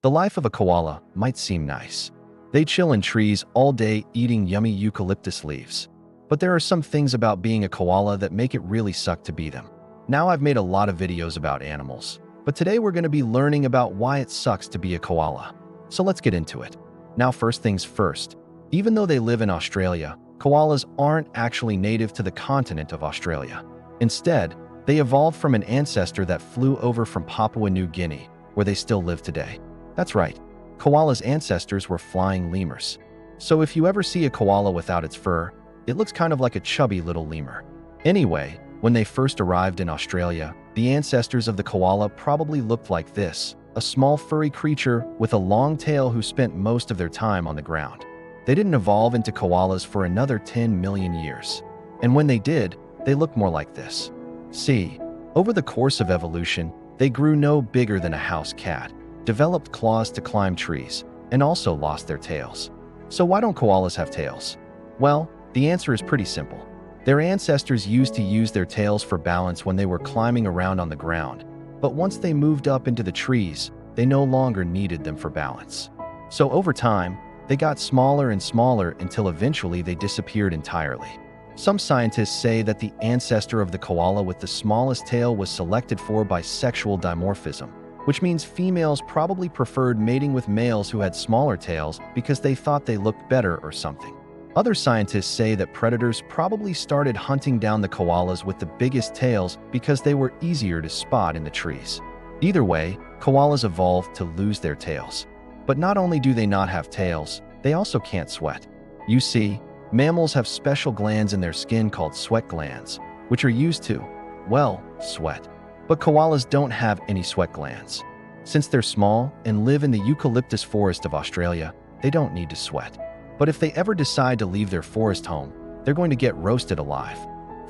The life of a koala might seem nice. They chill in trees all day eating yummy eucalyptus leaves. But there are some things about being a koala that make it really suck to be them. Now I've made a lot of videos about animals, but today we're going to be learning about why it sucks to be a koala. So let's get into it. Now first things first, even though they live in Australia, koalas aren't actually native to the continent of Australia. Instead, they evolved from an ancestor that flew over from Papua New Guinea, where they still live today. That's right, koalas' ancestors were flying lemurs. So if you ever see a koala without its fur, it looks kind of like a chubby little lemur. Anyway, when they first arrived in Australia, the ancestors of the koala probably looked like this, a small furry creature with a long tail who spent most of their time on the ground. They didn't evolve into koalas for another 10 million years. And when they did, they looked more like this. See, over the course of evolution, they grew no bigger than a house cat, developed claws to climb trees, and also lost their tails. So why don't koalas have tails? Well, the answer is pretty simple. Their ancestors used to use their tails for balance when they were climbing around on the ground, but once they moved up into the trees, they no longer needed them for balance. So over time, they got smaller and smaller until eventually they disappeared entirely. Some scientists say that the ancestor of the koala with the smallest tail was selected for by sexual dimorphism, which means females probably preferred mating with males who had smaller tails because they thought they looked better or something. Other scientists say that predators probably started hunting down the koalas with the biggest tails because they were easier to spot in the trees. Either way, koalas evolved to lose their tails. But not only do they not have tails, they also can't sweat. You see, mammals have special glands in their skin called sweat glands, which are used to, well, sweat. But koalas don't have any sweat glands. Since they're small and live in the eucalyptus forest of Australia, they don't need to sweat. But if they ever decide to leave their forest home, they're going to get roasted alive.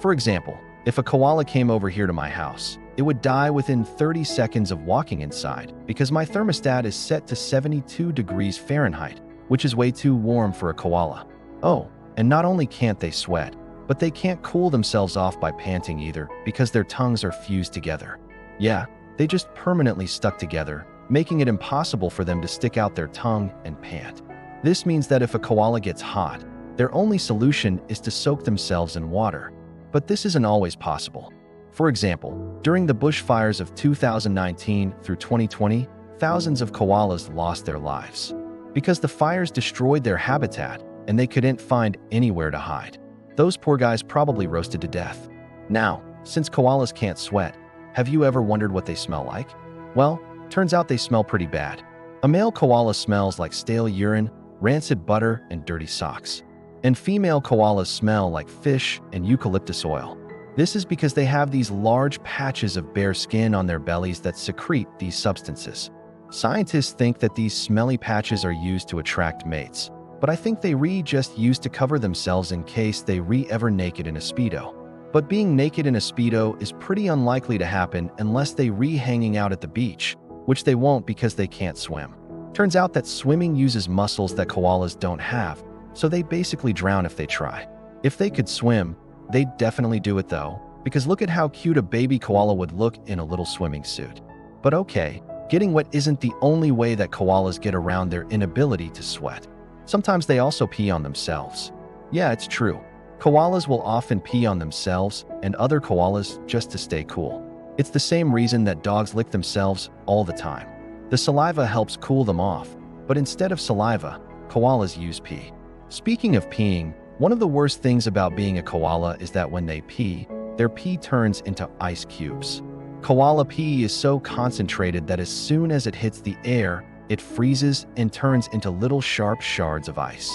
For example, if a koala came over here to my house, it would die within 30 seconds of walking inside because my thermostat is set to 72 degrees Fahrenheit, which is way too warm for a koala. Oh, and not only can't they sweat, but they can't cool themselves off by panting either because their tongues are fused together. Yeah, they just permanently stuck together, making it impossible for them to stick out their tongue and pant. This means that if a koala gets hot, their only solution is to soak themselves in water. But this isn't always possible. For example, during the bushfires of 2019 through 2020, thousands of koalas lost their lives because the fires destroyed their habitat and they couldn't find anywhere to hide. Those poor guys probably roasted to death. Now, since koalas can't sweat, have you ever wondered what they smell like? Well, turns out they smell pretty bad. A male koala smells like stale urine, rancid butter, and dirty socks. And female koalas smell like fish and eucalyptus oil. This is because they have these large patches of bare skin on their bellies that secrete these substances. Scientists think that these smelly patches are used to attract mates, but I think they just used to cover themselves in case they ever naked in a Speedo. But being naked in a Speedo is pretty unlikely to happen unless they hanging out at the beach, which they won't because they can't swim. Turns out that swimming uses muscles that koalas don't have, so they basically drown if they try. If they could swim, they'd definitely do it though, because look at how cute a baby koala would look in a little swimming suit. But okay, getting wet isn't the only way that koalas get around their inability to sweat. Sometimes they also pee on themselves. Yeah, it's true. Koalas will often pee on themselves and other koalas just to stay cool. It's the same reason that dogs lick themselves all the time. The saliva helps cool them off, but instead of saliva, koalas use pee. Speaking of peeing, one of the worst things about being a koala is that when they pee, their pee turns into ice cubes. Koala pee is so concentrated that as soon as it hits the air, it freezes and turns into little sharp shards of ice.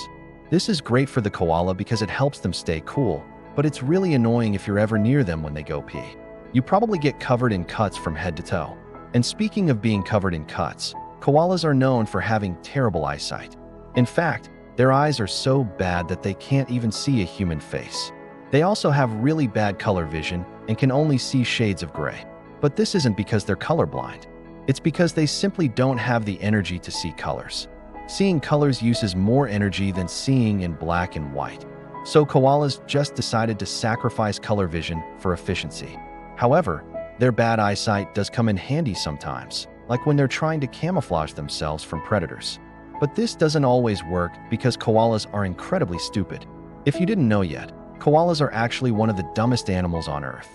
This is great for the koala because it helps them stay cool, but it's really annoying if you're ever near them when they go pee. You probably get covered in cuts from head to toe. And speaking of being covered in cuts, koalas are known for having terrible eyesight. In fact, their eyes are so bad that they can't even see a human face. They also have really bad color vision and can only see shades of gray. But this isn't because they're colorblind. It's because they simply don't have the energy to see colors. Seeing colors uses more energy than seeing in black and white. So koalas just decided to sacrifice color vision for efficiency. However, their bad eyesight does come in handy sometimes. like when they're trying to camouflage themselves from predators. But this doesn't always work because koalas are incredibly stupid. If you didn't know yet, koalas are actually one of the dumbest animals on Earth.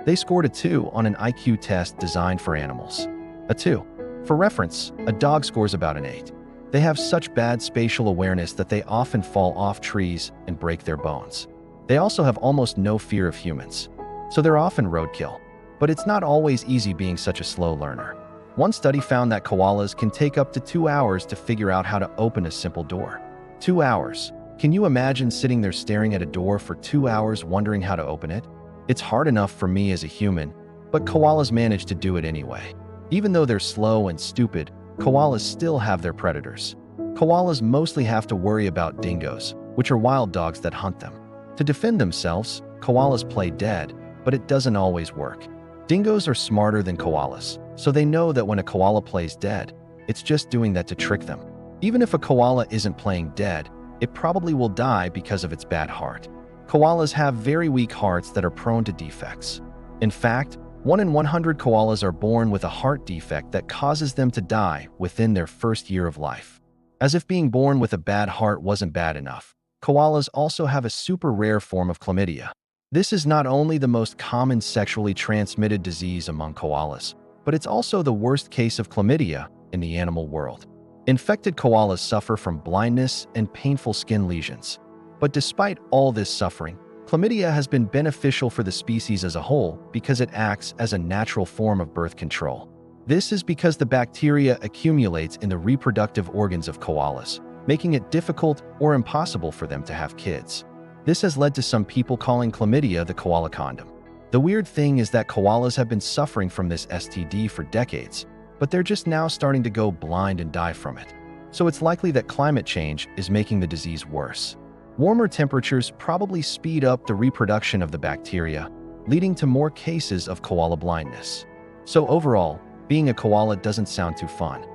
They scored a 2 on an IQ test designed for animals. A 2. For reference, a dog scores about an 8. They have such bad spatial awareness that they often fall off trees and break their bones. They also have almost no fear of humans, so they're often roadkill. But it's not always easy being such a slow learner. One study found that koalas can take up to 2 hours to figure out how to open a simple door. 2 hours. Can you imagine sitting there staring at a door for 2 hours wondering how to open it? It's hard enough for me as a human, but koalas manage to do it anyway. Even though they're slow and stupid, koalas still have their predators. Koalas mostly have to worry about dingoes, which are wild dogs that hunt them. To defend themselves, koalas play dead, but it doesn't always work. Dingoes are smarter than koalas, so they know that when a koala plays dead, it's just doing that to trick them. Even if a koala isn't playing dead, it probably will die because of its bad heart. Koalas have very weak hearts that are prone to defects. In fact, 1 in 100 koalas are born with a heart defect that causes them to die within their first year of life. As if being born with a bad heart wasn't bad enough, koalas also have a super rare form of chlamydia. This is not only the most common sexually transmitted disease among koalas, but it's also the worst case of chlamydia in the animal world. Infected koalas suffer from blindness and painful skin lesions. But despite all this suffering, chlamydia has been beneficial for the species as a whole because it acts as a natural form of birth control. This is because the bacteria accumulates in the reproductive organs of koalas, making it difficult or impossible for them to have kids. This has led to some people calling chlamydia the koala condom. The weird thing is that koalas have been suffering from this STD for decades, but they're just now starting to go blind and die from it. So it's likely that climate change is making the disease worse. Warmer temperatures probably speed up the reproduction of the bacteria, leading to more cases of koala blindness. So overall, being a koala doesn't sound too fun.